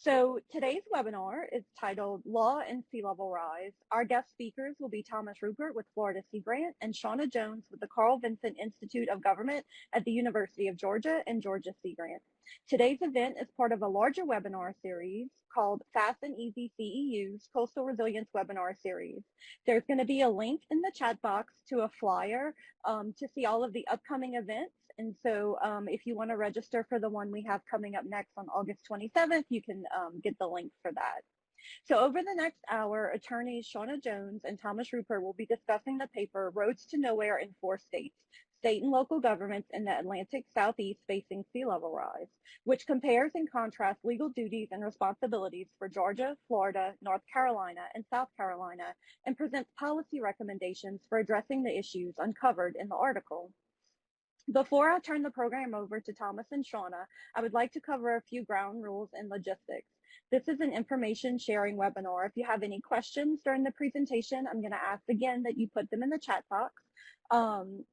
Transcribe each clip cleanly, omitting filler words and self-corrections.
So today's webinar is titled Law and Sea Level Rise. Our guest speakers will be Thomas Ruppert with Florida Sea Grant and Shana Jones with the Carl Vinson Institute of Government at the University of Georgia and Georgia Sea Grant. Today's event is part of a larger webinar series called Fast and Easy CEU's Coastal Resilience Webinar Series. There's going to be a link in the chat box to a flyer to see all of the upcoming events. And so if you want to register for the one we have coming up next on August 27th, you can get the link for that. So over the next hour, attorneys Shana Jones and Thomas Ruppert will be discussing the paper Roads to Nowhere in 4 States, State and Local Governments in the Atlantic Southeast Facing Sea Level Rise, which compares and contrasts legal duties and responsibilities for Georgia, Florida, North Carolina, and South Carolina, and presents policy recommendations for addressing the issues uncovered in the article. Before I turn the program over to Thomas and Shana, I would like to cover a few ground rules and logistics. This is an information sharing webinar. If you have any questions during the presentation, I'm going to ask again that you put them in the chat box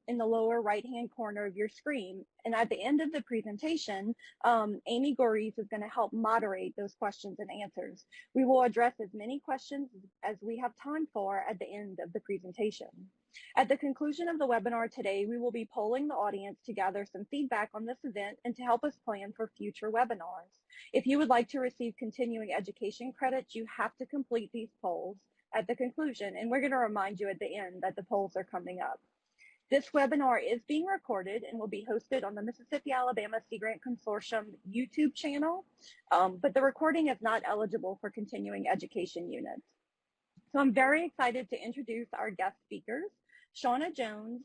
in the lower right-hand corner of your screen. And at the end of the presentation, Amy Goriz is going to help moderate those questions and answers. We will address as many questions as we have time for at the end of the presentation. At the conclusion of the webinar today, we will be polling the audience to gather some feedback on this event and to help us plan for future webinars. If you would like to receive continuing education credits, you have to complete these polls at the conclusion, and we're going to remind you at the end that the polls are coming up. This webinar is being recorded and will be hosted on the Mississippi-Alabama Sea Grant Consortium YouTube channel, but the recording is not eligible for continuing education units. So I'm very excited to introduce our guest speakers. Shana Jones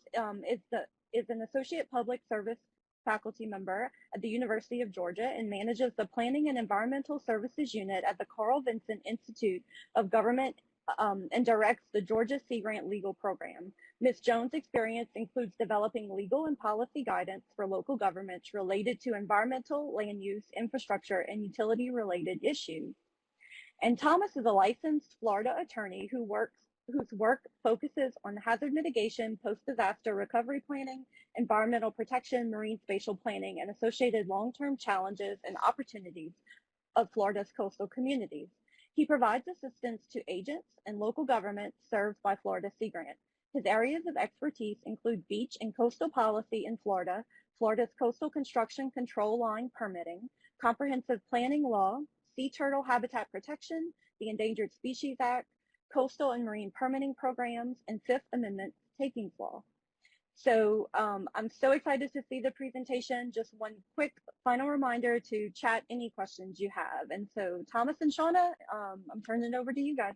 is an Associate Public Service faculty member at the University of Georgia and manages the Planning and Environmental Services Unit at the Carl Vinson Institute of Government and directs the Georgia Sea Grant Legal Program. Ms. Jones' experience includes developing legal and policy guidance for local governments related to environmental, land use, infrastructure, and utility-related issues. And Thomas is a licensed Florida attorney whose work focuses on hazard mitigation, post-disaster recovery planning, environmental protection, marine spatial planning, and associated long-term challenges and opportunities of Florida's coastal communities. He provides assistance to agents and local governments served by Florida Sea Grant. His areas of expertise include beach and coastal policy in Florida, Florida's coastal construction control line permitting, comprehensive planning law, sea turtle habitat protection, the Endangered Species Act, coastal and marine permitting programs, and Fifth Amendment takings law. So I'm so excited to see the presentation. Just one quick final reminder to chat any questions you have. And so Thomas and Shana, I'm turning it over to you guys.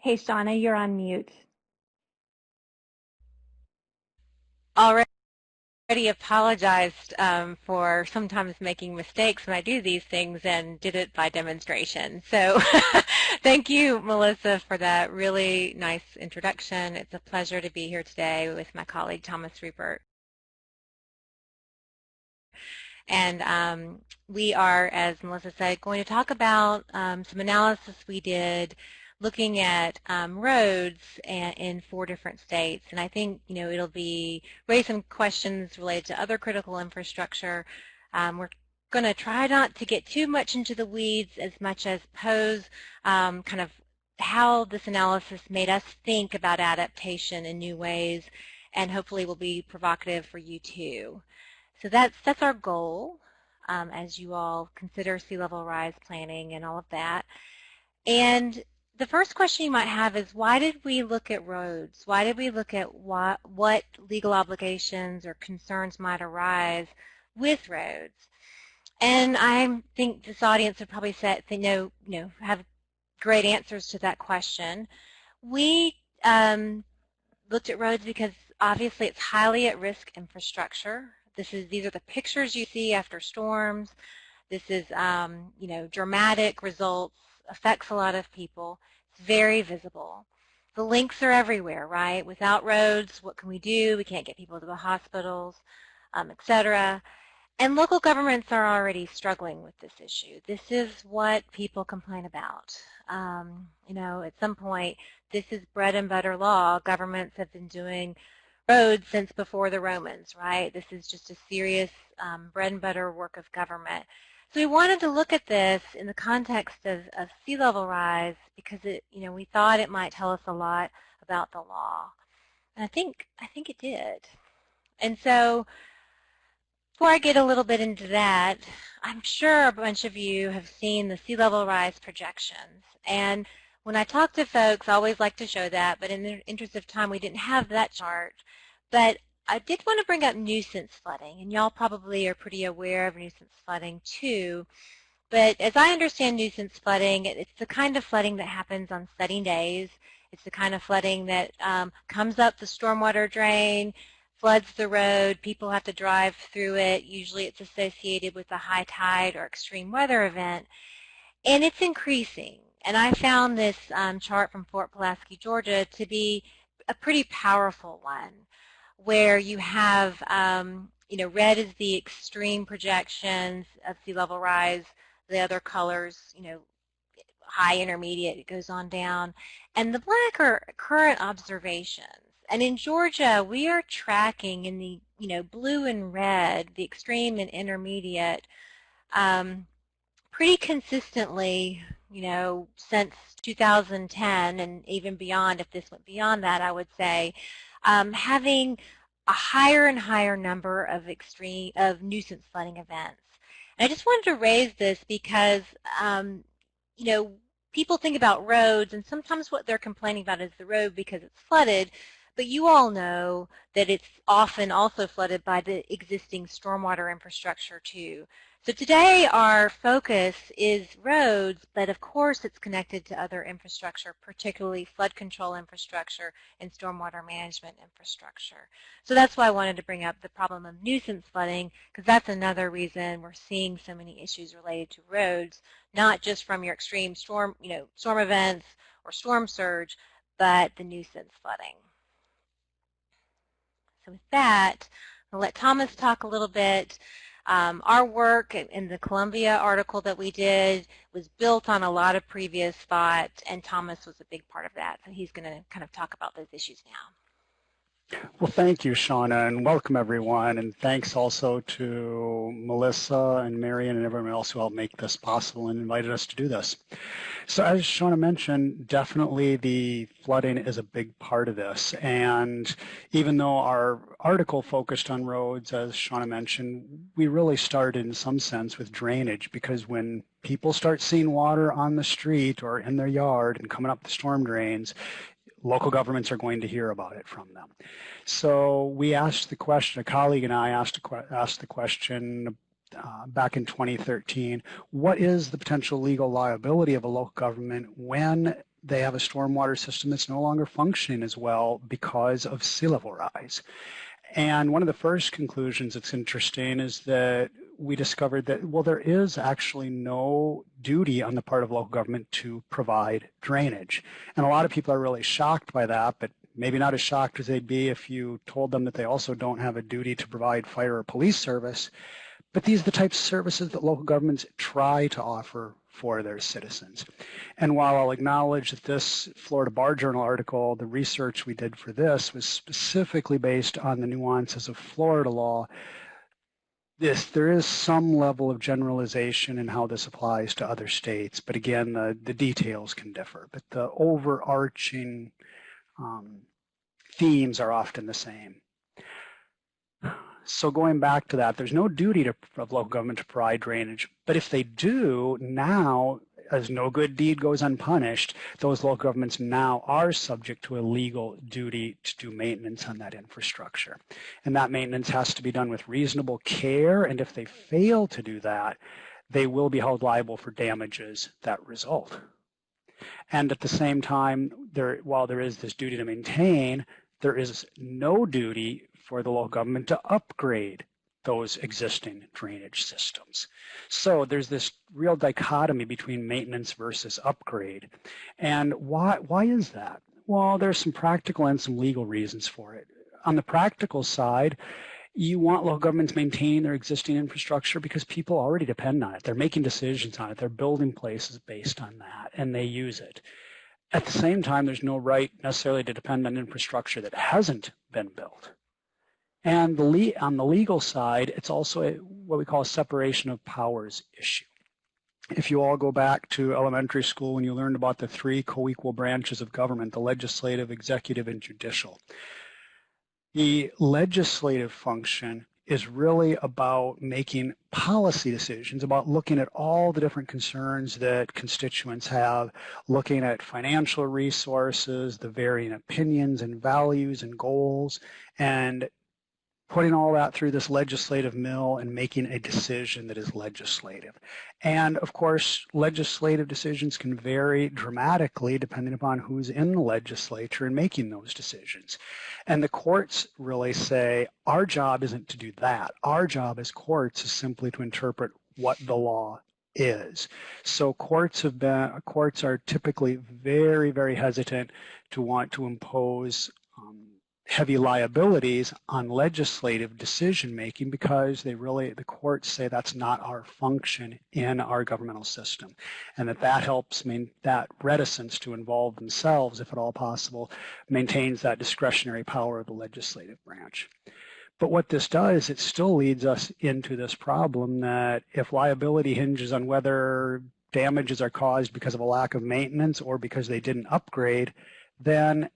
Hey, Shana, you're on mute. Already apologized for sometimes making mistakes when I do these things and did it by demonstration. So thank you, Melissa, for that really nice introduction. It's a pleasure to be here today with my colleague, Thomas Ruppert. And we are, as Melissa said, going to talk about some analysis we did looking at roads in 4 different states. And I think, it'll raise some questions related to other critical infrastructure. We're going to try not to get too much into the weeds as much as pose kind of how this analysis made us think about adaptation in new ways, and hopefully will be provocative for you too. So that's our goal as you all consider sea level rise planning and all of that. And the first question you might have is, why did we look at roads? Why did we look at what legal obligations or concerns might arise with roads? And I think this audience would probably say, have great answers to that question. We looked at roads because obviously it's highly at risk infrastructure. These are the pictures you see after storms. This is dramatic results, affects a lot of people. It's very visible. The links are everywhere, right? Without roads, what can we do? We can't get people to the hospitals, etc. And local governments are already struggling with this issue. This is what people complain about. You know, at some point, this is bread and butter law. Governments have been doing roads since before the Romans, right? This is just a serious bread and butter work of government. So we wanted to look at this in the context of sea level rise because it, you know, we thought it might tell us a lot about the law. And I think it did. And so before I get a little bit into that, I'm sure a bunch of you have seen the sea level rise projections. And when I talk to folks, I always like to show that, but in the interest of time, we didn't have that chart. But I did want to bring up nuisance flooding, and y'all probably are pretty aware of nuisance flooding too. But as I understand nuisance flooding, it's the kind of flooding that happens on sunny days. It's the kind of flooding that comes up the stormwater drain, floods the road, people have to drive through it. Usually it's associated with a high tide or extreme weather event, and it's increasing. And I found this chart from Fort Pulaski, Georgia to be a pretty powerful one, where you have, you know, red is the extreme projections of sea level rise, the other colors, you know, high, intermediate, it goes on down, and the black are current observations. And in Georgia, we are tracking in the, you know, blue and red, the extreme and intermediate, pretty consistently, you know, since 2010 and even beyond. If this went beyond that, I would say, having a higher and higher number of nuisance flooding events. And I just wanted to raise this because, you know, people think about roads, and sometimes what they're complaining about is the road because it's flooded. But you all know that it's often also flooded by the existing stormwater infrastructure too. So today our focus is roads, but of course it's connected to other infrastructure, particularly flood control infrastructure and stormwater management infrastructure. So that's why I wanted to bring up the problem of nuisance flooding, because that's another reason we're seeing so many issues related to roads, not just from your extreme storm, you know, storm events or storm surge, but the nuisance flooding. So with that, I'll let Thomas talk a little bit. Our work in the Columbia article that we did was built on a lot of previous thought, and Thomas was a big part of that. So he's going to kind of talk about those issues now. Well, thank you, Shana, and welcome everyone. And thanks also to Melissa and Marion and everyone else who helped make this possible and invited us to do this. So as Shana mentioned, definitely the flooding is a big part of this. And even though our article focused on roads, as Shana mentioned, we really started in some sense with drainage, because when people start seeing water on the street or in their yard and coming up the storm drains, local governments are going to hear about it from them. So we asked the question, a colleague and I asked the question back in 2013, what is the potential legal liability of a local government when they have a stormwater system that's no longer functioning as well because of sea level rise? And one of the first conclusions that's interesting is that we discovered that, well, there is actually no duty on the part of local government to provide drainage. And a lot of people are really shocked by that, but maybe not as shocked as they'd be if you told them that they also don't have a duty to provide fire or police service. But these are the types of services that local governments try to offer for their citizens. And while I'll acknowledge that this Florida Bar Journal article, the research we did for this was specifically based on the nuances of Florida law, there is some level of generalization in how this applies to other states. But again, the details can differ. But the overarching themes are often the same. So going back to that, there's no duty of local government to provide drainage. But if they do, now, as no good deed goes unpunished, those local governments now are subject to a legal duty to do maintenance on that infrastructure. And that maintenance has to be done with reasonable care. And if they fail to do that, they will be held liable for damages that result. And at the same time, while there is this duty to maintain, there is no duty for the local government to upgrade those existing drainage systems. So there's this real dichotomy between maintenance versus upgrade. And why is that? Well, there's some practical and some legal reasons for it. On the practical side, you want local governments maintaining their existing infrastructure because people already depend on it. They're making decisions on it. They're building places based on that, and they use it. At the same time, there's no right necessarily to depend on infrastructure that hasn't been built. And on the legal side, it's also what we call a separation of powers issue. If you all go back to elementary school when you learned about the three co-equal branches of government, the legislative, executive, and judicial. The legislative function is really about making policy decisions, about looking at all the different concerns that constituents have, looking at financial resources, the varying opinions and values and goals, and putting all that through this legislative mill and making a decision that is legislative. And of course, legislative decisions can vary dramatically depending upon who's in the legislature and making those decisions. And the courts really say, our job isn't to do that. Our job as courts is simply to interpret what the law is. So courts are typically very, very hesitant to want to impose heavy liabilities on legislative decision making because the courts say that's not our function in our governmental system, and that helps that reticence to involve themselves, if at all possible, maintains that discretionary power of the legislative branch. But what this does, it still leads us into this problem that if liability hinges on whether damages are caused because of a lack of maintenance or because they didn't upgrade, then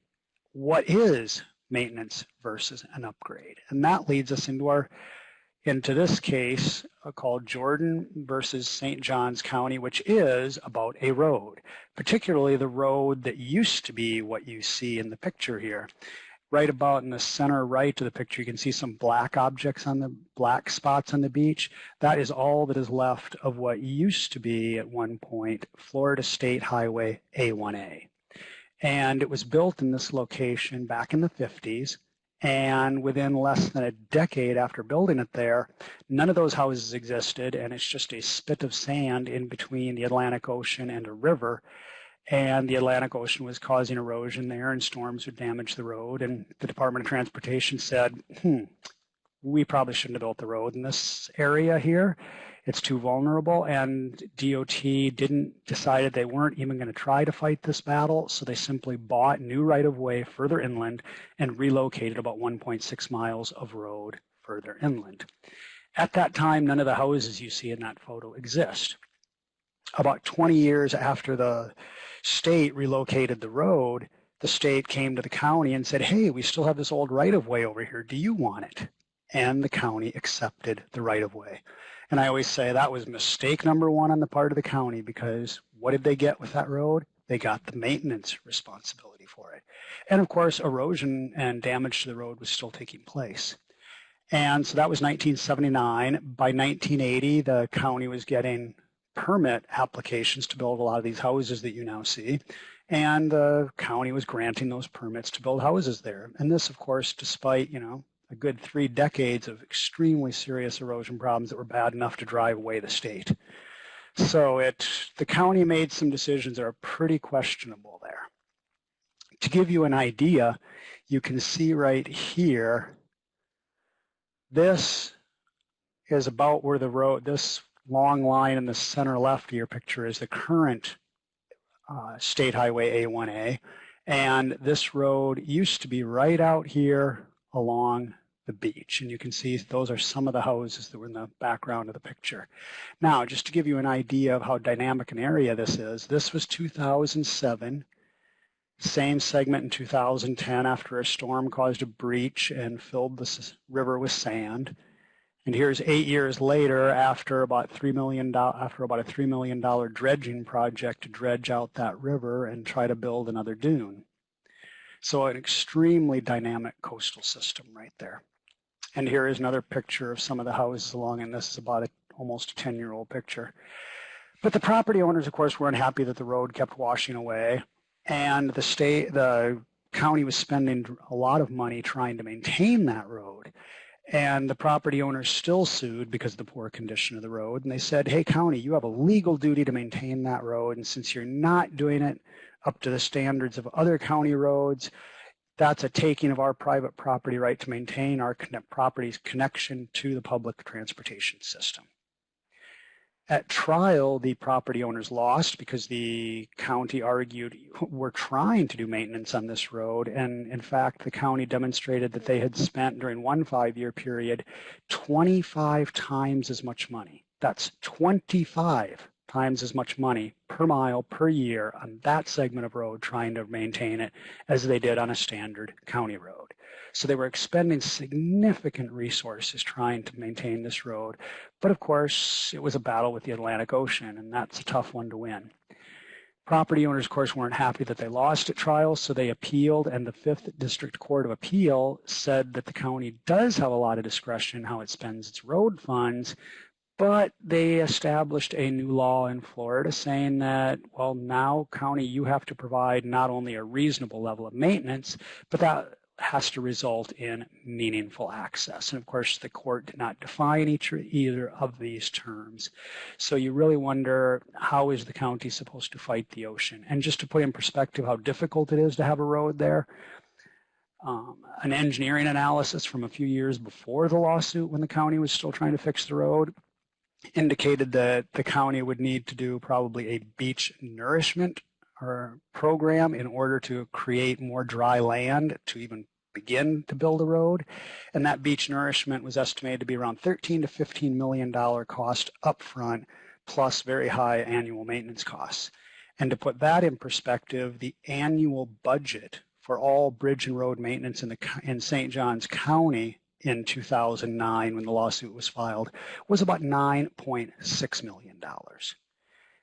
what is maintenance versus an upgrade? And that leads us into this case called Jordan versus St. Johns County, which is about a road, particularly the road that used to be what you see in the picture here. Right about in the center right of the picture, you can see some black spots on the beach. That is all that is left of what used to be at one point Florida State Highway A1A. And it was built in this location back in the 50s, and within less than a decade after building it there, none of those houses existed, and it's just a spit of sand in between the Atlantic Ocean and a river, and the Atlantic Ocean was causing erosion there, and storms would damage the road, and the Department of Transportation said, we probably shouldn't have built the road in this area here. It's too vulnerable, and DOT decided they weren't even going to try to fight this battle, so they simply bought new right-of-way further inland and relocated about 1.6 miles of road further inland. At that time, none of the houses you see in that photo exist. About 20 years after the state relocated the road, the state came to the county and said, hey, we still have this old right-of-way over here. Do you want it? And the county accepted the right-of-way. And I always say that was mistake number one on the part of the county, because what did they get with that road? They got the maintenance responsibility for it. And of course, erosion and damage to the road was still taking place. And so that was 1979. By 1980, the county was getting permit applications to build a lot of these houses that you now see. And the county was granting those permits to build houses there. And this, of course, despite, a good 3 decades of extremely serious erosion problems that were bad enough to drive away the state. So the county made some decisions that are pretty questionable there. To give you an idea, you can see right here, this is about where the road, this long line in the center left of your picture is the current State Highway A1A. And this road used to be right out here along the beach, and you can see those are some of the houses that were in the background of the picture. Now, just to give you an idea of how dynamic an area this is, this was 2007, same segment in 2010 after a storm caused a breach and filled the river with sand. And here's 8 years later after about a $3 million dredging project to dredge out that river and try to build another dune. So an extremely dynamic coastal system right there. And here is another picture of some of the houses along, and this is about almost a 10-year-old picture. But the property owners, of course, were unhappy that the road kept washing away, and the county was spending a lot of money trying to maintain that road. And the property owners still sued because of the poor condition of the road, and they said, hey, county, you have a legal duty to maintain that road, and since you're not doing it up to the standards of other county roads, That's a taking of our private property right to maintain our property's connection to the public transportation system. At trial, the property owners lost because the county argued, we're trying to do maintenance on this road, and in fact, the county demonstrated that they had spent during one 5-year period 25 times as much money. That's 25 times as much money per mile per year on that segment of road trying to maintain it as they did on a standard county road. So they were expending significant resources trying to maintain this road. But of course, it was a battle with the Atlantic Ocean, and that's a tough one to win. Property owners, of course, weren't happy that they lost at trial, so they appealed, and the 5th District Court of Appeal said that the county does have a lot of discretion in how it spends its road funds, but they established a new law in Florida saying that, well, now, county, you have to provide not only a reasonable level of maintenance, but that has to result in meaningful access. And of course, the court did not define either of these terms. So you really wonder, how is the county supposed to fight the ocean? And just to put in perspective how difficult it is to have a road there, an engineering analysis from a few years before the lawsuit, when the county was still trying to fix the road, indicated that the county would need to do probably a beach nourishment or program in order to create more dry land to even begin to build a road. And that beach nourishment was estimated to be around $13 to $15 million cost upfront, plus very high annual maintenance costs. And to put that in perspective, the annual budget for all bridge and road maintenance in St. Johns County in 2009, when the lawsuit was filed, was about $9.6 million.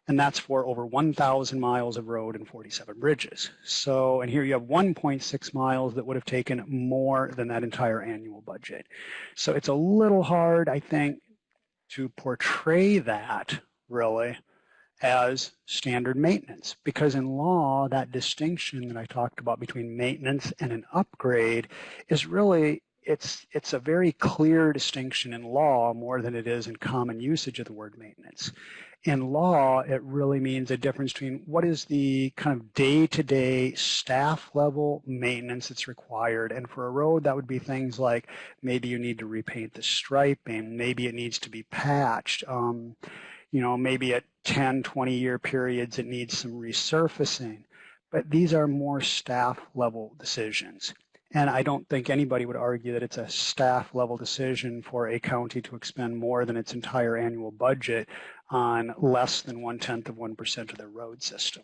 And that's for over 1,000 miles of road and 47 bridges. So, and here you have 1.6 miles that would have taken more than that entire annual budget. So it's a little hard, I think, to portray that really as standard maintenance, because in law, that distinction that I talked about between maintenance and an upgrade is really, it's a very clear distinction in law more than it is in common usage of the word maintenance. In law, it really means a difference between what is the kind of day-to-day staff level maintenance that's required. And for a road, that would be things like maybe you need to repaint the striping, maybe it needs to be patched, maybe at 10, 20-year periods it needs some resurfacing. But these are more staff level decisions. And I don't think anybody would argue that it's a staff level decision for a county to expend more than its entire annual budget on less than 0.1% of their road system.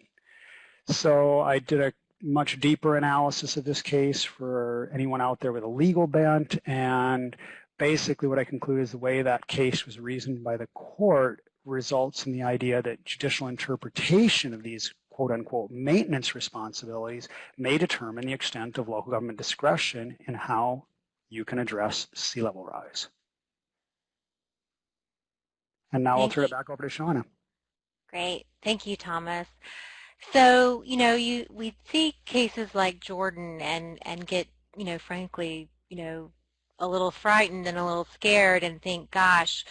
So I did a much deeper analysis of this case for anyone out there with a legal bent, and basically what I conclude is the way that case was reasoned by the court results in the idea that judicial interpretation of these quote-unquote maintenance responsibilities may determine the extent of local government discretion in how you can address sea level rise. And now I'll turn it back over to Shana. Great. Thank you, Thomas. So, we see cases like Jordan and get, frankly, a little frightened and a little scared and think, gosh,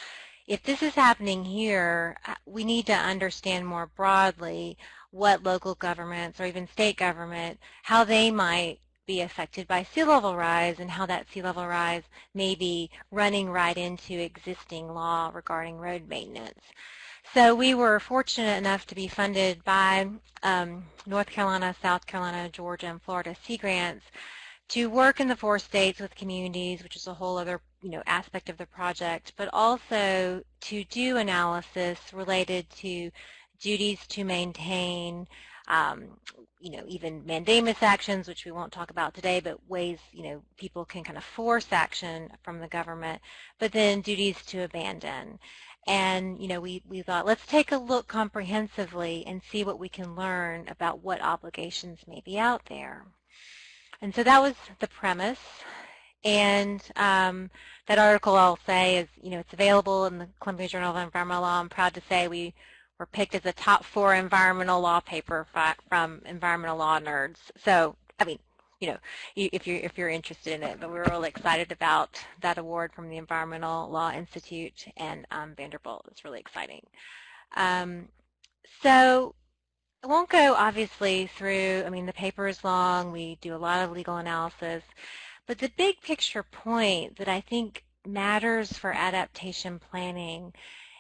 if this is happening here, we need to understand more broadly what local governments or even state government, how they might be affected by sea level rise and how that sea level rise may be running right into existing law regarding road maintenance. So we were fortunate enough to be funded by North Carolina, South Carolina, Georgia, and Florida Sea Grants to work in the 4 states with communities, which is a whole other aspect of the project, but also to do analysis related to duties to maintain, even mandamus actions, which we won't talk about today, but ways, people can kind of force action from the government, but then duties to abandon. And, we thought, let's take a look comprehensively and see what we can learn about what obligations may be out there. And so that was the premise. And that article, I'll say, is, it's available in the Columbia Journal of Environmental Law. I'm proud to say we were picked as a top 4 environmental law paper from Environmental Law Nerds. So, I mean, if you're interested in it, but we were really excited about that award from the Environmental Law Institute and Vanderbilt. It's really exciting. So I won't go, obviously, through, I mean, the paper is long, we do a lot of legal analysis, but the big picture point that I think matters for adaptation planning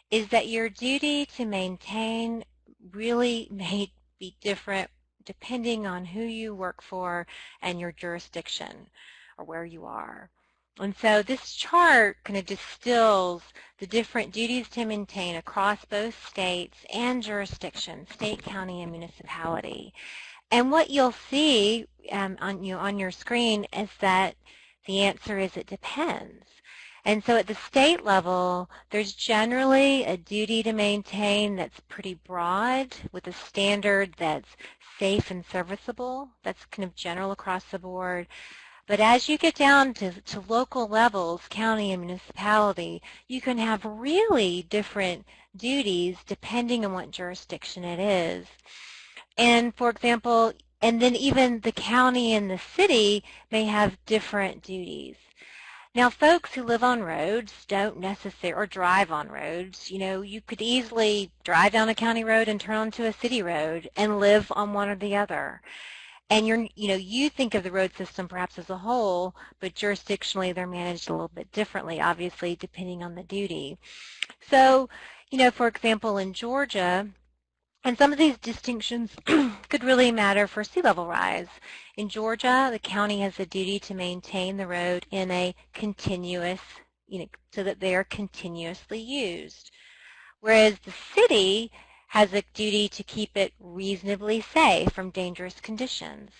is that your duty to maintain really may be different depending on who you work for and your jurisdiction or where you are. And so this chart kind of distills the different duties to maintain across both states and jurisdictions, state, county, and municipality. And what you'll see on your screen is that the answer is it depends. And so at the state level, there's generally a duty to maintain that's pretty broad with a standard that's safe and serviceable. That's kind of general across the board. But as you get down to local levels, county and municipality, you can have really different duties depending on what jurisdiction it is. And for example, and then even the county and the city may have different duties. Now, folks who live on roads don't necessarily, or drive on roads, you know, you could easily drive down a county road and turn onto a city road and live on one or the other. And you think of the road system perhaps as a whole, but jurisdictionally they're managed a little bit differently, obviously, depending on the duty. So, for example, in Georgia, and some of these distinctions could really matter for sea level rise. In Georgia, the county has a duty to maintain the road in a continuous, so that they are continuously used. Whereas the city has a duty to keep it reasonably safe from dangerous conditions.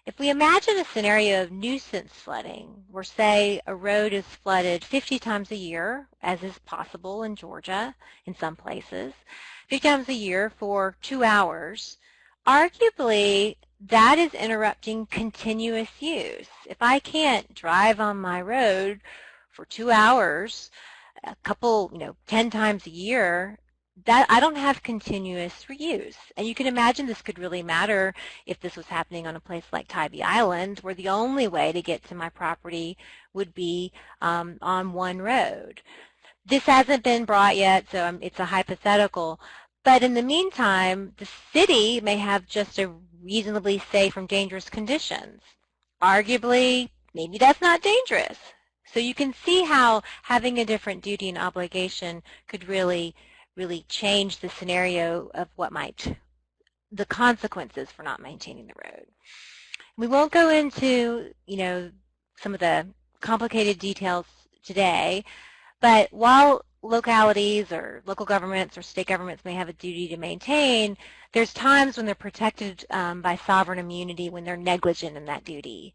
If we imagine a scenario of nuisance flooding, where say a road is flooded 50 times a year, as is possible in Georgia in some places, 50 times a year for 2 hours, arguably that is interrupting continuous use. If I can't drive on my road for 2 hours, a couple, 10 times a year, that I don't have continuous reuse. And you can imagine this could really matter if this was happening on a place like Tybee Island, where the only way to get to my property would be on one road. This hasn't been brought yet, so it's a hypothetical. But in the meantime, the city may have just a reasonably safe from dangerous conditions. Arguably, maybe that's not dangerous. So you can see how having a different duty and obligation could really change the scenario of the consequences for not maintaining the road. We won't go into, some of the complicated details today, but while localities or local governments or state governments may have a duty to maintain, there's times when they're protected by sovereign immunity when they're negligent in that duty.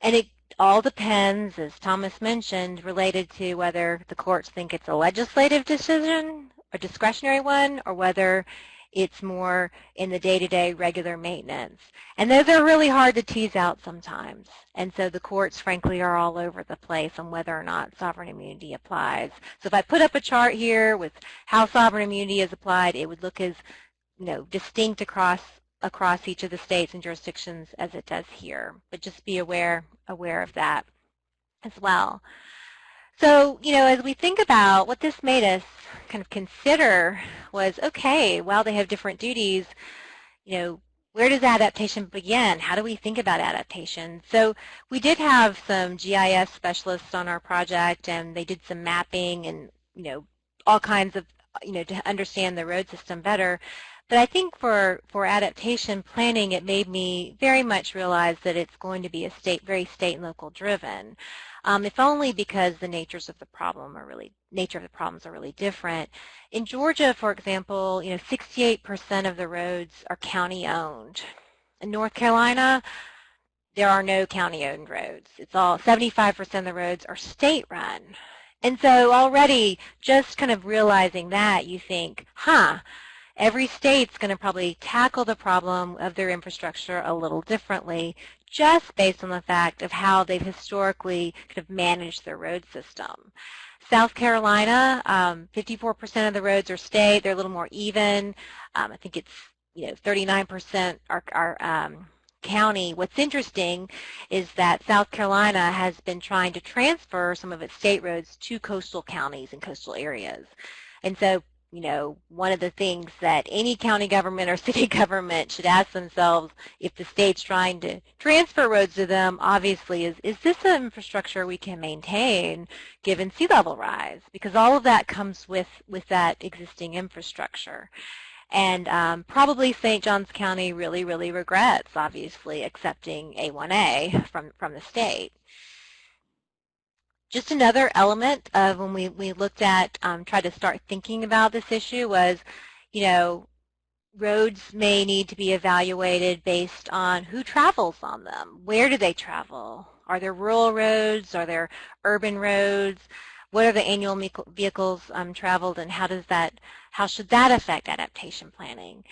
And it all depends, as Thomas mentioned, related to whether the courts think it's a legislative decision, a discretionary one, or whether it's more in the day-to-day regular maintenance. And those are really hard to tease out sometimes. And so the courts, frankly, are all over the place on whether or not sovereign immunity applies. So if I put up a chart here with how sovereign immunity is applied, it would look as, distinct across each of the states and jurisdictions as it does here. But just be aware of that as well. So, as we think about what this made us kind of consider was, okay, while they have different duties, where does adaptation begin? How do we think about adaptation? So we did have some GIS specialists on our project, and they did some mapping and, all kinds of, to understand the road system better. But I think for adaptation planning, it made me very much realize that it's going to be very state and local driven. If only because the natures of the problems are really different. In Georgia, for example, 68% of the roads are county owned. In North Carolina, there are no county owned roads. It's all 75% of the roads are state run. And so already just kind of realizing that, you think, every state's going to probably tackle the problem of their infrastructure a little differently, just based on the fact of how they've historically kind of managed their road system. South Carolina, 54% of the roads are state. They're a little more even. I think it's 39% are county. What's interesting is that South Carolina has been trying to transfer some of its state roads to coastal counties and coastal areas. And so one of the things that any county government or city government should ask themselves if the state's trying to transfer roads to them, obviously, is this an infrastructure we can maintain given sea level rise? Because all of that comes with that existing infrastructure. And probably St. Johns County really, really regrets, obviously, accepting A1A from the state. Just another element of when we looked at, tried to start thinking about this issue was, roads may need to be evaluated based on who travels on them. Where do they travel? Are there rural roads? Are there urban roads? What are the annual vehicles traveled, and how should that affect adaptation planning?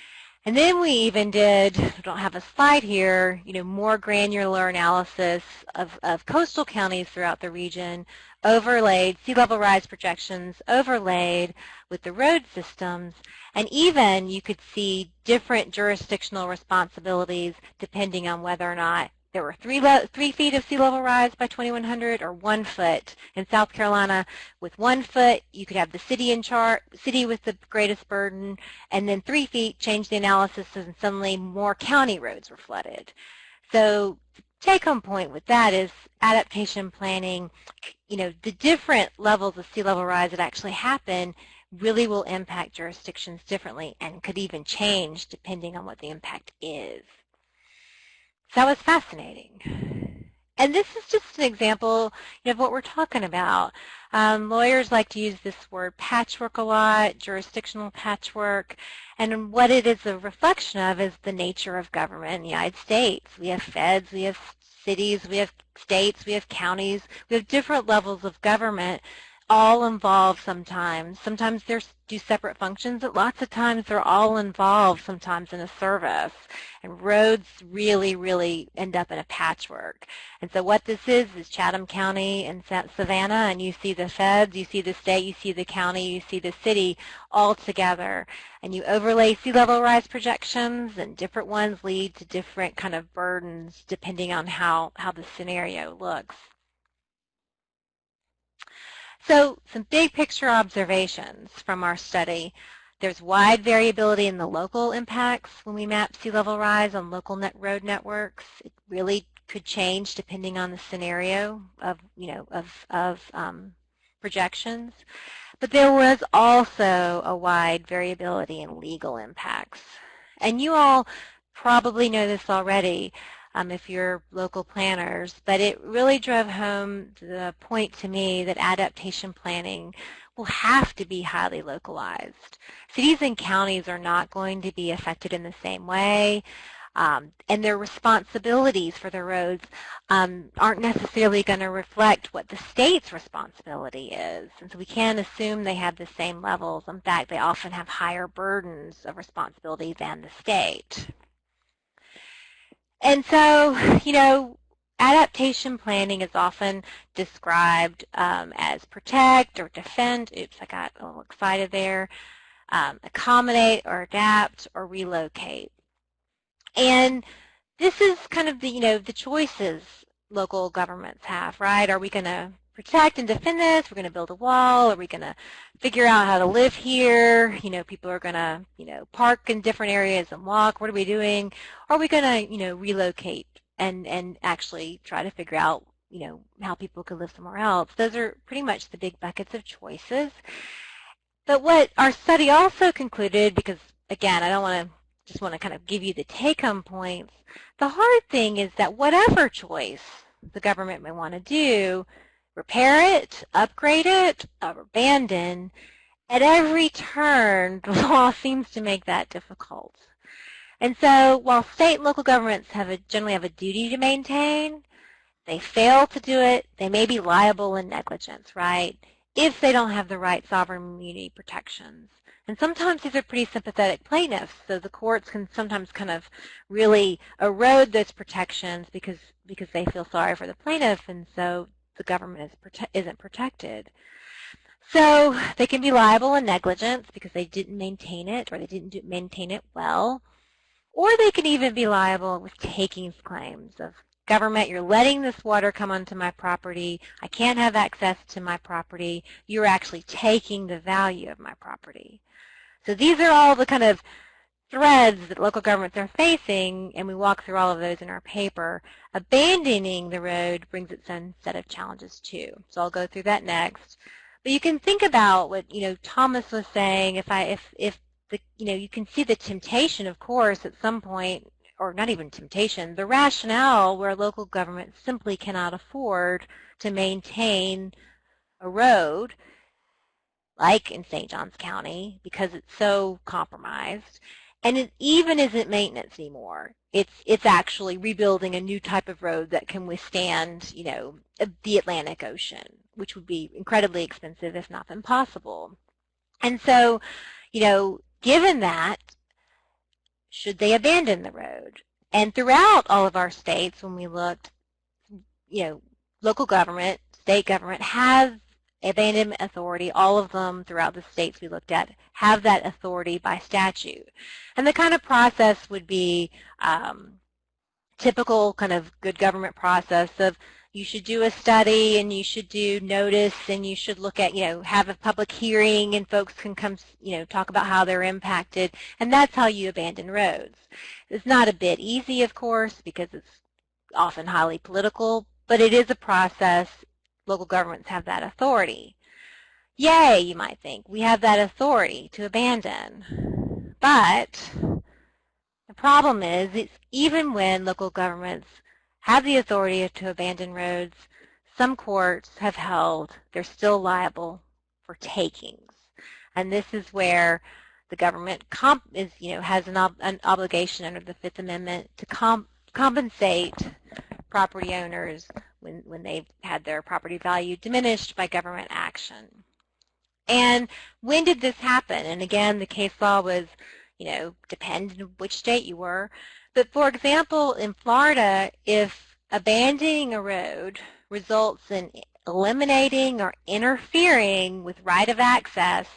And then we even did, I don't have a slide here, more granular analysis of coastal counties throughout the region, overlaid sea level rise projections, overlaid with the road systems, and even you could see different jurisdictional responsibilities depending on whether or not there were 3 feet of sea level rise by 2100 or 1 foot. In South Carolina, with 1 foot, you could have the city with the greatest burden, and then 3 feet changed the analysis, and suddenly more county roads were flooded. So the take-home point with that is adaptation planning, the different levels of sea level rise that actually happen really will impact jurisdictions differently and could even change depending on what the impact is. So that was fascinating. And this is just an example of what we're talking about. Lawyers like to use this word patchwork a lot, jurisdictional patchwork, and what it is a reflection of is the nature of government in the United States. We have feds, we have cities, we have states, we have counties, we have different levels of government all involved sometimes. Sometimes they do separate functions, but lots of times they're all involved sometimes in a service. And roads really, really end up in a patchwork. And so what this is Chatham County and Savannah, and you see the feds, you see the state, you see the county, you see the city all together. And you overlay sea level rise projections, and different ones lead to different kind of burdens depending on how the scenario looks. So some big picture observations from our study. There's wide variability in the local impacts when we map sea level rise on local road networks. It really could change depending on the scenario of, projections. But there was also a wide variability in legal impacts. And you all probably know this already if you're local planners, but it really drove home the point to me that adaptation planning will have to be highly localized. Cities and counties are not going to be affected in the same way, and their responsibilities for the roads aren't necessarily going to reflect what the state's responsibility is. And so we can't assume they have the same levels. In fact, they often have higher burdens of responsibility than the state. And so, adaptation planning is often described as protect or defend. Oops, I got a little excited there. Accommodate or adapt or relocate. And this is kind of the choices local governments have, right? Are we going to protect and defend this? We're going to build a wall? Are we going to figure out how to live here? People are going to, park in different areas and walk. What are we doing? Or are we going to, relocate and actually try to figure out, how people could live somewhere else? Those are pretty much the big buckets of choices. But what our study also concluded, because again, I don't want to just want to kind of give you the take-home points, the hard thing is that whatever choice the government may want to do, repair it, upgrade it, or abandon, at every turn, the law seems to make that difficult. And so while state and local governments generally have a duty to maintain, they fail to do it, they may be liable in negligence, right, if they don't have the right sovereign immunity protections. And sometimes these are pretty sympathetic plaintiffs, so the courts can sometimes kind of really erode those protections because they feel sorry for the plaintiff, and so the government isn't protected. So they can be liable in negligence because they didn't maintain it or they didn't maintain it well. Or they can even be liable with takings claims of, government, you're letting this water come onto my property. I can't have access to my property. You're actually taking the value of my property. So these are all the kind of threads that local governments are facing, and we walk through all of those in our paper. Abandoning the road brings its own set of challenges too. So I'll go through that next. But you can think about what Thomas was saying. If the you can see the temptation, of course, at some point, or not even temptation, the rationale where local government simply cannot afford to maintain a road, like in St. Johns County, because it's so compromised. And it even isn't maintenance anymore. It's actually rebuilding a new type of road that can withstand, the Atlantic Ocean, which would be incredibly expensive, if not impossible. And so, given that, should they abandon the road? And throughout all of our states, when we looked, local government, state government has abandonment authority. All of them throughout the states we looked at have that authority by statute. And the kind of process would be typical kind of good government process of you should do a study and you should do notice and you should look at, have a public hearing and folks can come, talk about how they're impacted. And that's how you abandon roads. It's not a bit easy, of course, because it's often highly political, but it is a process. Local governments have that authority. Yay, you might think. We have that authority to abandon. But the problem is, it's even when local governments have the authority to abandon roads, some courts have held they're still liable for takings. And this is where the government has an obligation under the Fifth Amendment to compensate property owners when they've had their property value diminished by government action. And when did this happen? And again, the case law was, depending on which state you were. But for example, in Florida, if abandoning a road results in eliminating or interfering with right of access,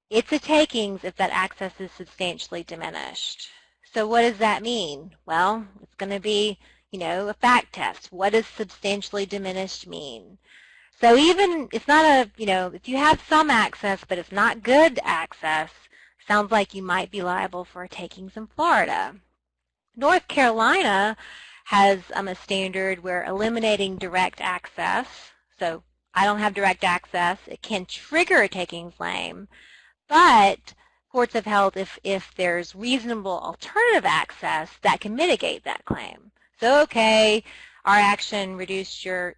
it's a takings if that access is substantially diminished. So what does that mean? Well, it's going to be a fact test. What does substantially diminished mean? So even, it's not if you have some access, but it's not good access, sounds like you might be liable for a takings in Florida. North Carolina has a standard where eliminating direct access, so I don't have direct access, it can trigger a takings claim, but courts have held if there's reasonable alternative access, that can mitigate that claim. So, okay, our action reduced your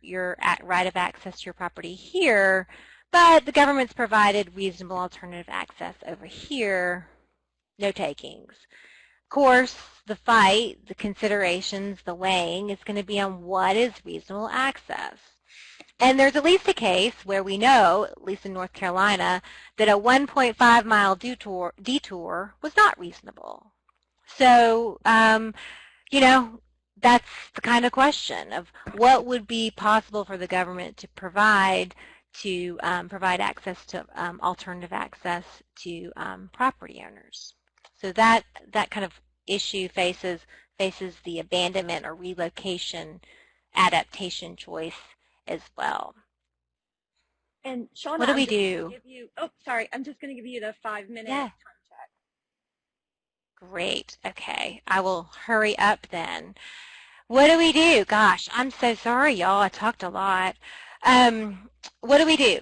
right of access to your property here, but the government's provided reasonable alternative access over here, no takings. Of course, the fight, the considerations, the weighing is going to be on what is reasonable access. And there's at least a case where we know, at least in North Carolina, that a 1.5-mile detour was not reasonable. So, that's the kind of question of what would be possible for the government to provide access to alternative access to property owners. So that kind of issue faces the abandonment or relocation adaptation choice as well. And Shana, what do we do? I'm just going to give you the 5-minute time check. Great. Okay. I will hurry up then. What do we do? Gosh, I'm so sorry, y'all. I talked a lot. What do we do?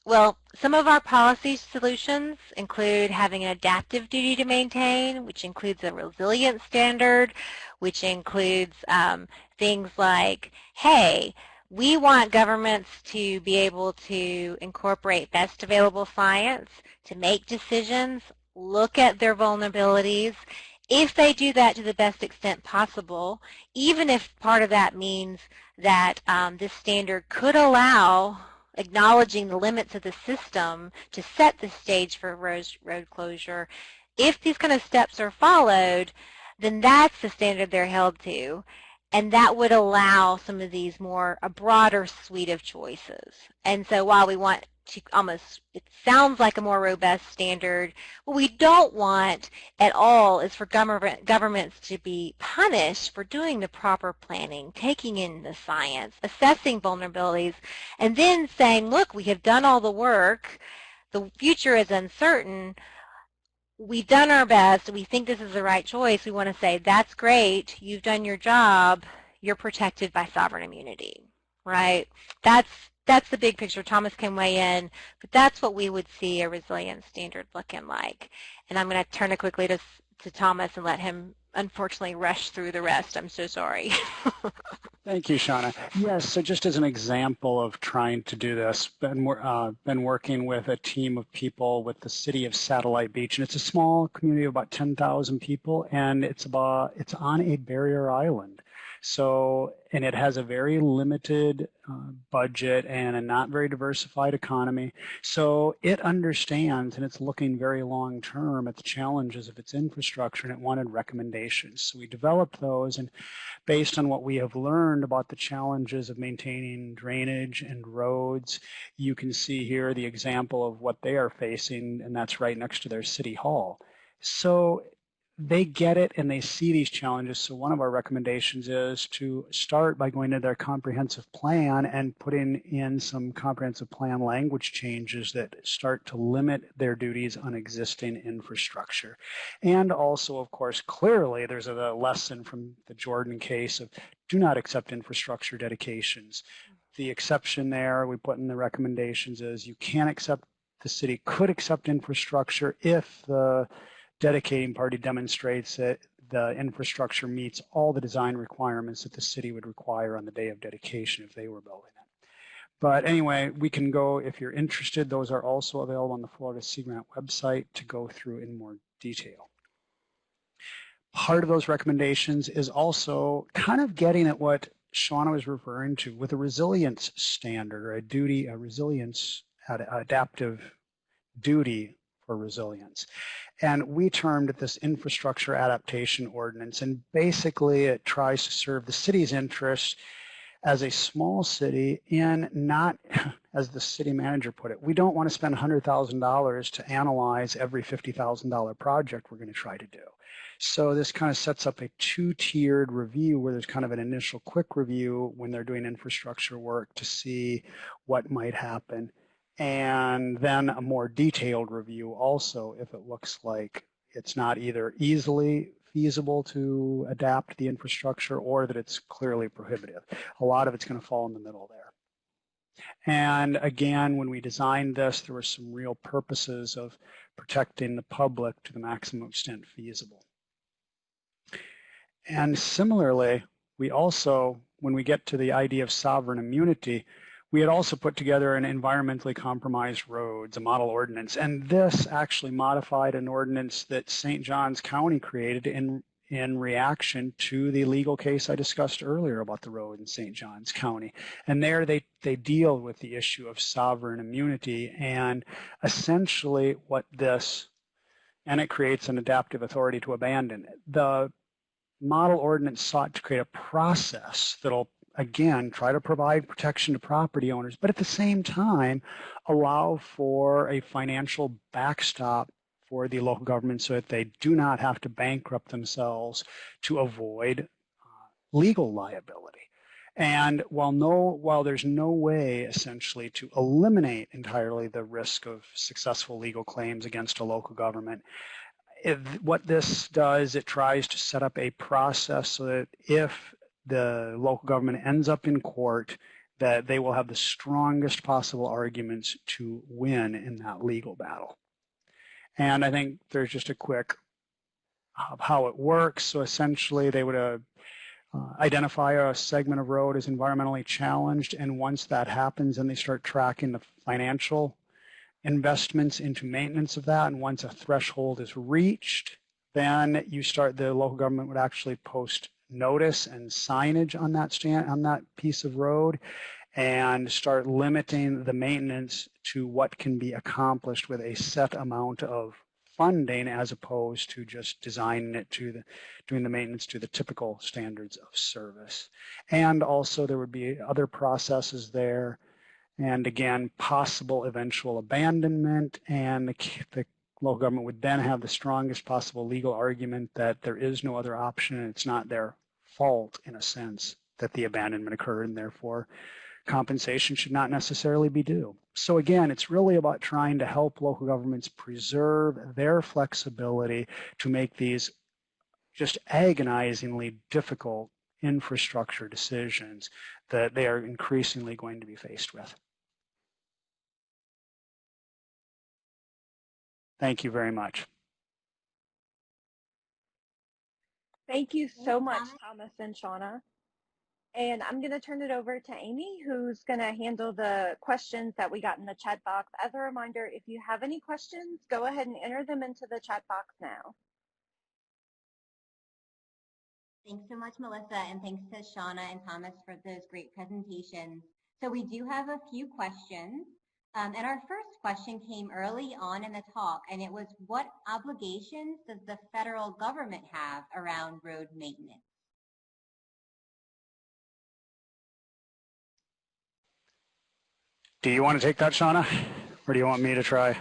Well, some of our policy solutions include having an adaptive duty to maintain, which includes a resilience standard, which includes things like, hey, we want governments to be able to incorporate best available science to make decisions, look at their vulnerabilities. If they do that to the best extent possible, even if part of that means that this standard could allow acknowledging the limits of the system to set the stage for road closure, if these kind of steps are followed, then that's the standard they're held to. And that would allow some of these a broader suite of choices. And so while we want to it sounds like a more robust standard, what we don't want at all is for governments to be punished for doing the proper planning, taking in the science, assessing vulnerabilities, and then saying, look, we have done all the work, the future is uncertain, we've done our best, we think this is the right choice, we want to say, that's great, you've done your job, you're protected by sovereign immunity, right? That's the big picture. Thomas can weigh in, but that's what we would see a resilience standard looking like. And I'm going to turn it quickly to Thomas and let him, unfortunately, rush through the rest. I'm so sorry. Thank you, Shana. Yes, so just as an example of trying to do this, been working with a team of people with the city of Satellite Beach, and it's a small community of about 10,000 people, and it's on a barrier island. So, and it has a very limited budget and a not very diversified economy. So it understands, and it's looking very long term at the challenges of its infrastructure, and it wanted recommendations. So we developed those, and based on what we have learned about the challenges of maintaining drainage and roads, you can see here the example of what they are facing, and that's right next to their city hall. So they get it and they see these challenges. So one of our recommendations is to start by going to their comprehensive plan and putting in some comprehensive plan language changes that start to limit their duties on existing infrastructure. And also, of course, clearly there's a lesson from the Jordan case of do not accept infrastructure dedications. The exception there we put in the recommendations is you can accept, the city could accept infrastructure if the dedicating party demonstrates that the infrastructure meets all the design requirements that the city would require on the day of dedication if they were building it. But anyway, we can go, if you're interested, those are also available on the Florida Sea Grant website to go through in more detail. Part of those recommendations is also kind of getting at what Shana was referring to with a resilience standard or a resilience, adaptive duty for resilience. And we termed it this infrastructure adaptation ordinance. And basically it tries to serve the city's interest as a small city in not, as the city manager put it, we don't want to spend $100,000 to analyze every $50,000 project we're going to try to do. So this kind of sets up a two-tiered review where there's kind of an initial quick review when they're doing infrastructure work to see what might happen. And then a more detailed review also if it looks like it's not either easily feasible to adapt the infrastructure or that it's clearly prohibitive. A lot of it's going to fall in the middle there. And again, when we designed this, there were some real purposes of protecting the public to the maximum extent feasible. And similarly, we also, when we get to the idea of sovereign immunity, we had also put together an environmentally compromised roads, a model ordinance, and this actually modified an ordinance that St. Johns County created in reaction to the legal case I discussed earlier about the road in St. Johns County. And there they deal with the issue of sovereign immunity and essentially what this, and it creates an adaptive authority to abandon it. The model ordinance sought to create a process that'll again, try to provide protection to property owners, but at the same time, allow for a financial backstop for the local government so that they do not have to bankrupt themselves to avoid legal liability. And while there's no way essentially to eliminate entirely the risk of successful legal claims against a local government, what this does, it tries to set up a process so that if the local government ends up in court, that they will have the strongest possible arguments to win in that legal battle. And I think there's just a quick of how it works. So essentially they would identify a segment of road as environmentally challenged, and once that happens, then they start tracking the financial investments into maintenance of that, and once a threshold is reached, then the local government would actually post notice and signage on that piece of road and start limiting the maintenance to what can be accomplished with a set amount of funding as opposed to just designing it doing the maintenance to the typical standards of service. And also there would be other processes there, and again possible eventual abandonment, and the local government would then have the strongest possible legal argument that there is no other option and it's not their fault, in a sense, that the abandonment occurred, and therefore compensation should not necessarily be due. So again, it's really about trying to help local governments preserve their flexibility to make these just agonizingly difficult infrastructure decisions that they are increasingly going to be faced with. Thank you very much. Thank you so much, Thomas and Shana. And I'm going to turn it over to Amy, who's going to handle the questions that we got in the chat box. As a reminder, if you have any questions, go ahead and enter them into the chat box now. Thanks so much, Melissa, and thanks to Shana and Thomas for those great presentations. So we do have a few questions. And our first question came early on in the talk, and it was, what obligations does the federal government have around road maintenance? Do you want to take that, Shana, or do you want me to try?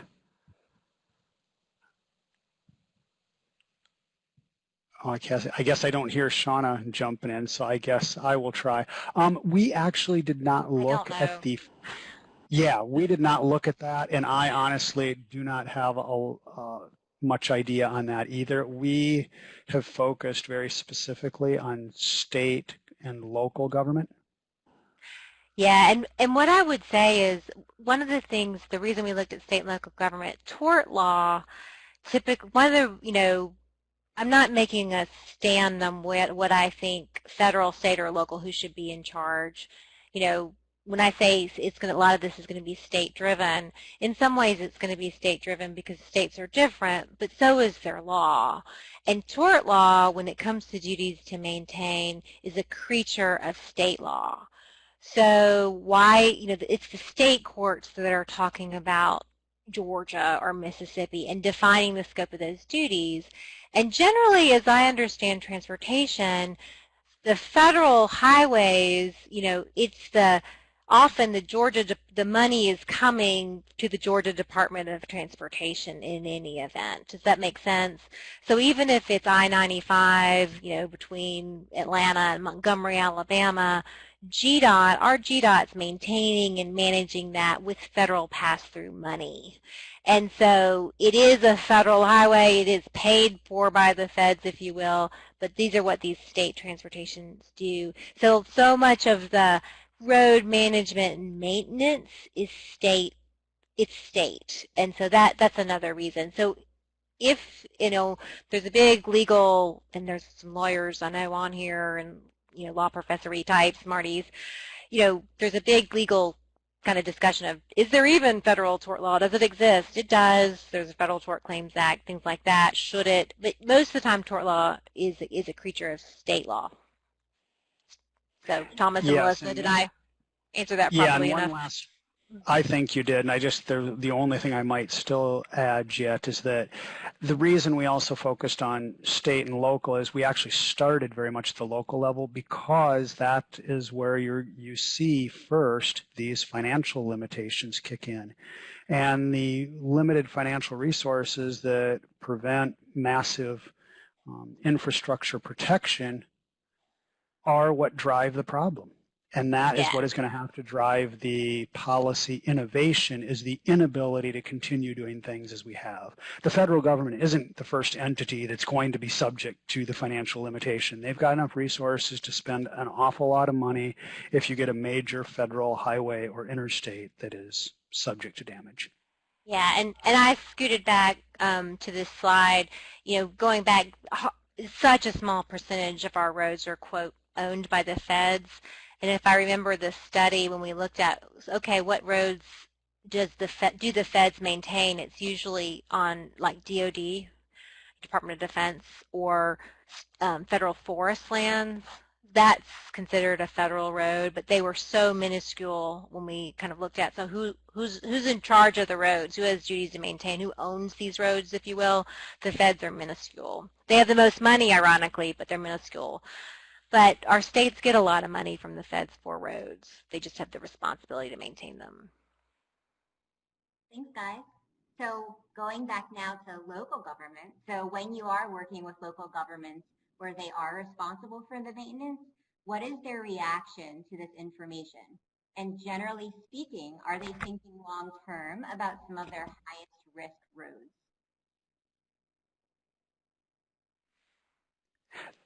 Oh, I guess I don't hear Shana jumping in, so I guess I will try. We actually did not look at the. Yeah, we did not look at that, and I honestly do not have much idea on that either. We have focused very specifically on state and local government. Yeah, and what I would say is one of the things, the reason we looked at state and local government, tort law, typically, one of the, I'm not making a stand on what I think federal, state, or local who should be in charge. When I say a lot of this is going to be state-driven, in some ways it's going to be state-driven because states are different, but so is their law. And tort law, when it comes to duties to maintain, is a creature of state law. So why, it's the state courts that are talking about Georgia or Mississippi and defining the scope of those duties. And generally, as I understand transportation, the federal highways, it's often the money is coming to the Georgia Department of Transportation in any event. Does that make sense? So even if it's I-95, between Atlanta and Montgomery, Alabama, our GDOT's maintaining and managing that with federal pass-through money. And so it is a federal highway. It is paid for by the feds, if you will, but these are what these state transportations do. So much of the road management and maintenance is state. It's state. And so that's another reason. So if, there's a big legal, and there's some lawyers I know on here, and law professor-y types, smarties, there's a big legal kind of discussion of, is there even federal tort law? Does it exist? It does. There's a Federal Tort Claims Act, things like that. Should it? But most of the time, tort law is a creature of state law. So, Thomas and Melissa, did I answer that properly enough? I think you did, and the only thing I might still add yet is that the reason we also focused on state and local is we actually started very much at the local level because that is where you see first these financial limitations kick in. And the limited financial resources that prevent massive infrastructure protection are what drive the problem. And that is what is going to have to drive the policy innovation, is the inability to continue doing things as we have. The federal government isn't the first entity that's going to be subject to the financial limitation. They've got enough resources to spend an awful lot of money if you get a major federal highway or interstate that is subject to damage. Yeah, and I scooted back to this slide, going back, such a small percentage of our roads are, quote, owned by the feds. And if I remember the study when we looked at, okay, what roads do the feds maintain? It's usually on like DOD, Department of Defense, or federal forest lands. That's considered a federal road, but they were so minuscule when we kind of looked at, so who's in charge of the roads, who has duties to maintain, who owns these roads, if you will. The feds are minuscule. They have the most money, ironically, but they're minuscule. But our states get a lot of money from the feds for roads. They just have the responsibility to maintain them. Thanks, guys. So going back now to local government, so when you are working with local governments where they are responsible for the maintenance, what is their reaction to this information? And generally speaking, are they thinking long-term about some of their highest risk roads?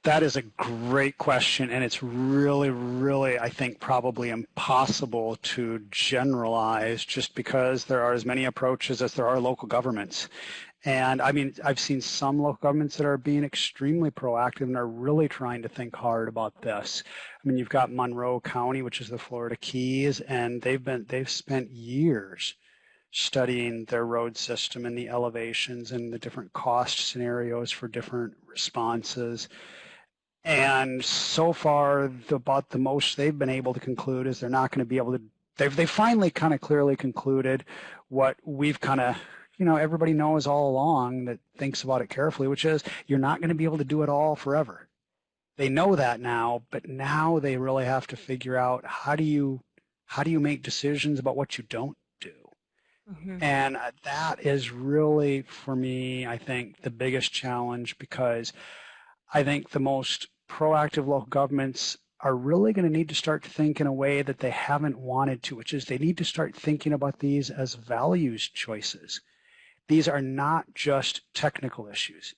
That is a great question, and it's really, really, I think, probably impossible to generalize just because there are as many approaches as there are local governments. And I mean, I've seen some local governments that are being extremely proactive and are really trying to think hard about this. I mean, you've got Monroe County, which is the Florida Keys, and they've spent years studying their road system and the elevations and the different cost scenarios for different responses. And so far, about the most they've been able to conclude is they're not going to be able to. They finally kind of clearly concluded what we've kind of, everybody knows all along that thinks about it carefully, which is you're not going to be able to do it all forever. They know that now, but now they really have to figure out how do you make decisions about what you don't do. Mm-hmm. And that is really, for me, I think, the biggest challenge, because I think the most proactive local governments are really going to need to start to think in a way that they haven't wanted to, which is they need to start thinking about these as values choices. These are not just technical issues.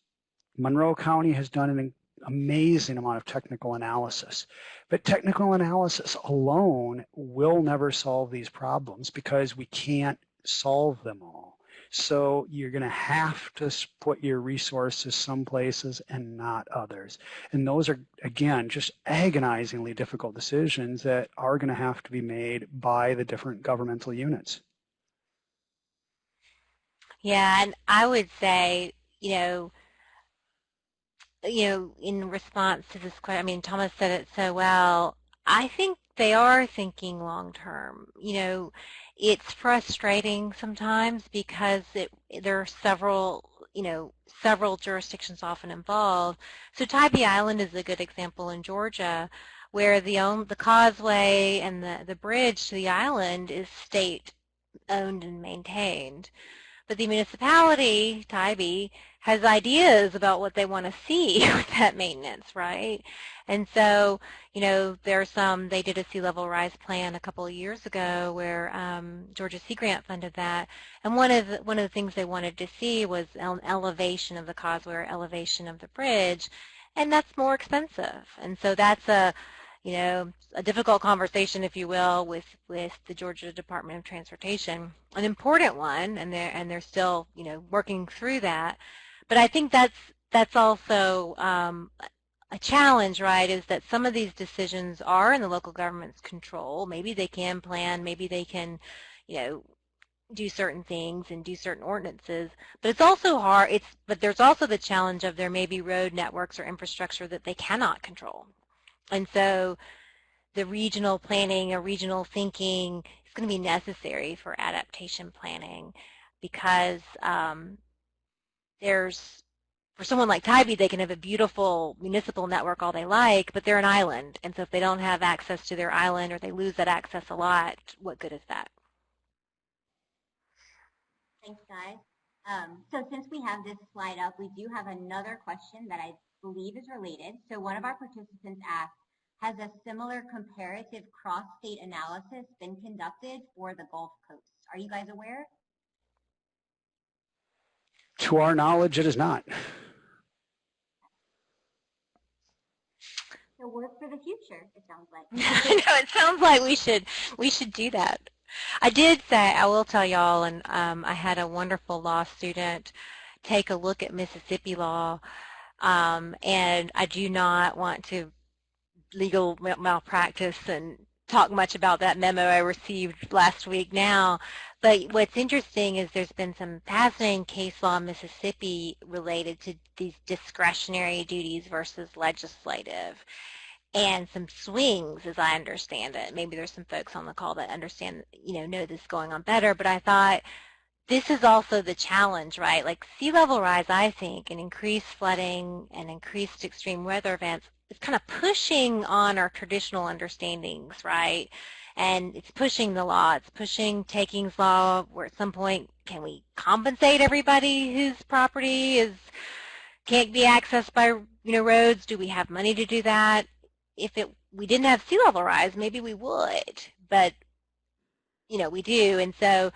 Monroe County has done an amazing amount of technical analysis, but technical analysis alone will never solve these problems because we can't solve them all. So you're going to have to put your resources some places and not others. And those are, again, just agonizingly difficult decisions that are going to have to be made by the different governmental units. Yeah, and I would say, in response to this question, I mean, Thomas said it so well. I think they are thinking long term. It's frustrating sometimes because there are several jurisdictions often involved. So Tybee Island is a good example in Georgia, where the causeway and the bridge to the island is state owned and maintained. But the municipality, Tybee, has ideas about what they want to see with that maintenance, right? And so, they did a sea level rise plan a couple of years ago where Georgia Sea Grant funded that. And one of the things they wanted to see was an elevation of the causeway or elevation of the bridge, and that's more expensive. And so that's a difficult conversation, if you will, with the Georgia Department of Transportation, an important one, and they're still working through that. But I think that's also a challenge, right? Is that some of these decisions are in the local government's control. Maybe they can plan, maybe they can, do certain things and do certain ordinances. But it's also hard. But there's also the challenge of there may be road networks or infrastructure that they cannot control. And so the regional planning or regional thinking is going to be necessary for adaptation planning, because for someone like Tybee, they can have a beautiful municipal network all they like, but they're an island. And so if they don't have access to their island, or they lose that access a lot, what good is that? Thanks, guys. So since we have this slide up, we do have another question that I believe is related. So one of our participants asked, has a similar comparative cross-state analysis been conducted for the Gulf Coast? Are you guys aware? To our knowledge, it is not. So work for the future, it sounds like. No, it sounds like we should do that. I will tell y'all, and I had a wonderful law student take a look at Mississippi law, and I do not want to legal malpractice and talk much about that memo I received last week now. But what's interesting is there's been some fascinating case law in Mississippi related to these discretionary duties versus legislative, and some swings, as I understand it. Maybe there's some folks on the call that understand, know this going on better, but I thought this is also the challenge, right? Like sea level rise, I think, and increased flooding and increased extreme weather events is kind of pushing on our traditional understandings, right? And it's pushing the law. It's pushing takings law, where at some point, can we compensate everybody whose property can't be accessed by roads? Do we have money to do that? If we didn't have sea level rise, maybe we would. But we do. And so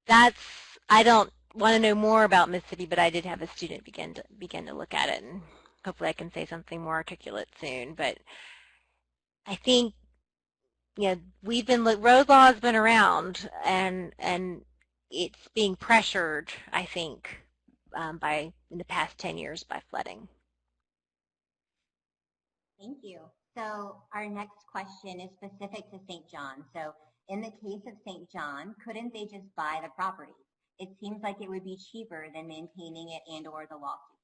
I don't want to know more about Mississippi, but I did have a student begin to look at it, and hopefully I can say something more articulate soon. But I think, road law has been around, and it's being pressured, I think, in the past 10 years by flooding. Thank you. So our next question is specific to St. John. So in the case of St. John, couldn't they just buy the property? It seems like it would be cheaper than maintaining it and or the lawsuit.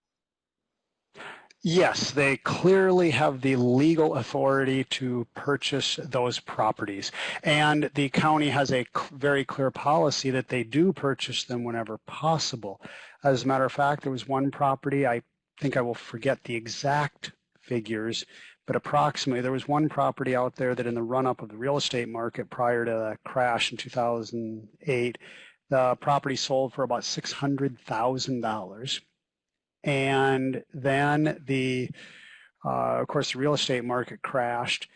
Yes, they clearly have the legal authority to purchase those properties. And the county has a very clear policy that they do purchase them whenever possible. As a matter of fact, there was one property, I think I will forget the exact figures, but approximately there was one property out there that in the run-up of the real estate market prior to the crash in 2008, the property sold for about $600,000. And then of course, the real estate market crashed.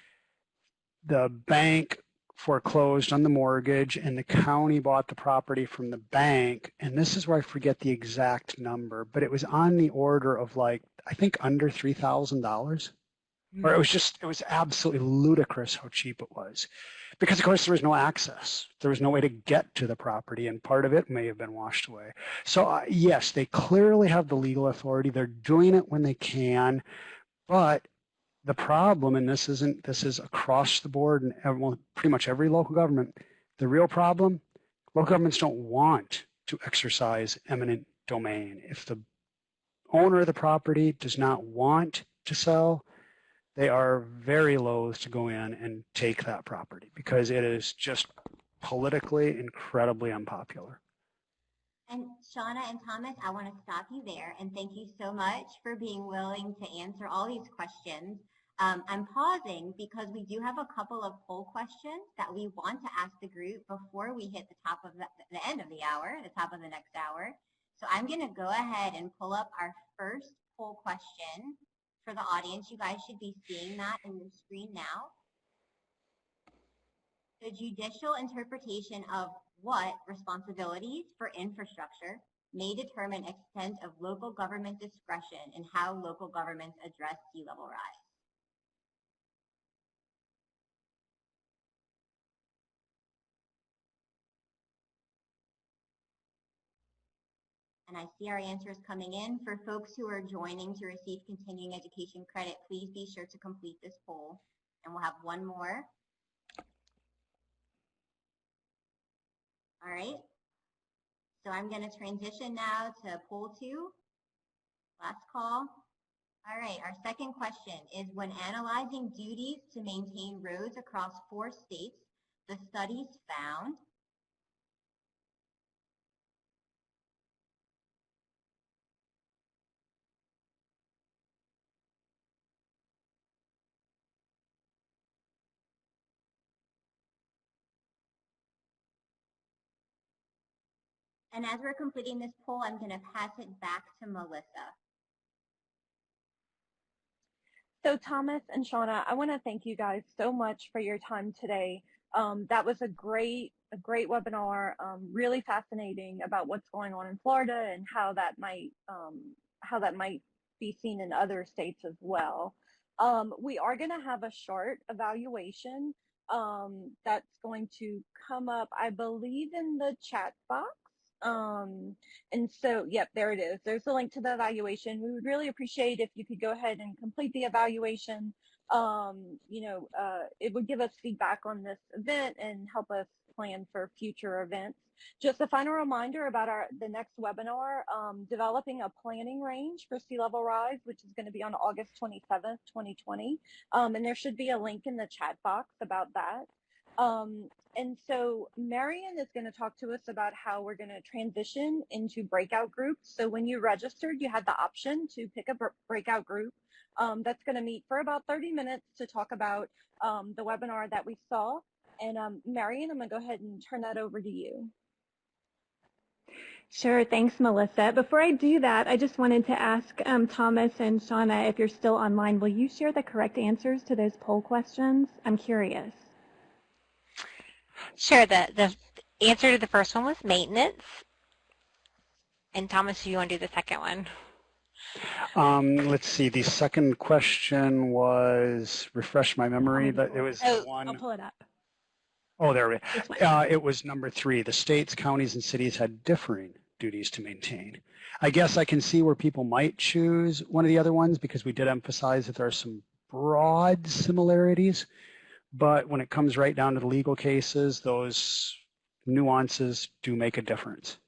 The bank foreclosed on the mortgage, and the county bought the property from the bank. And this is where I forget the exact number, but it was on the order of I think under $3,000. Or it was absolutely ludicrous how cheap it was. Because, of course, there was no access. There was no way to get to the property, and part of it may have been washed away. So, yes, they clearly have the legal authority. They're doing it when they can. But the problem, and this is across the board and pretty much every local government, the real problem, local governments don't want to exercise eminent domain. If the owner of the property does not want to sell, they are very loath to go in and take that property because it is just politically incredibly unpopular. And Shana and Thomas, I want to stop you there and thank you so much for being willing to answer all these questions. I'm pausing because we do have a couple of poll questions that we want to ask the group before we hit the top of the end of the hour, the top of the next hour. So I'm going to go ahead and pull up our first poll question for the audience. You guys should be seeing that in your screen now. The judicial interpretation of what responsibilities for infrastructure may determine extent of local government discretion in how local governments address sea level rise. And I see our answers coming in. For folks who are joining to receive continuing education credit, please be sure to complete this poll. And we'll have one more. All right. So I'm going to transition now to poll 2. Last call. All right. Our second question is, when analyzing duties to maintain roads across 4 states, the studies found And as we're completing this poll, I'm going to pass it back to Melissa. So Thomas and Shana, I want to thank you guys so much for your time today. That was a great webinar, really fascinating about what's going on in Florida and how that might be seen in other states as well. We are going to have a short evaluation that's going to come up, I believe, in the chat box. And so, yep, there it is. There's a link to the evaluation. We would really appreciate if you could go ahead and complete the evaluation. It would give us feedback on this event and help us plan for future events. Just a final reminder about the next webinar, developing a planning range for sea level rise, which is going to be on August 27th, 2020. And there should be a link in the chat box about that. And so Marion is going to talk to us about how we're going to transition into breakout groups. So when you registered, you had the option to pick a breakout group that's going to meet for about 30 minutes to talk about the webinar that we saw. And Marion, I'm going to go ahead and turn that over to you. Sure, thanks, Melissa. Before I do that, I just wanted to ask Thomas and Shana, if you're still online, will you share the correct answers to those poll questions? I'm curious. Sure. The answer to the first one was maintenance. And Thomas, do you want to do the second one? Let's see. The second question was, refresh my memory, that it was one. I'll pull it up. Oh, there we go. It was number 3. The states, counties, and cities had differing duties to maintain. I guess I can see where people might choose one of the other ones because we did emphasize that there are some broad similarities, but when it comes right down to the legal cases, those nuances do make a difference.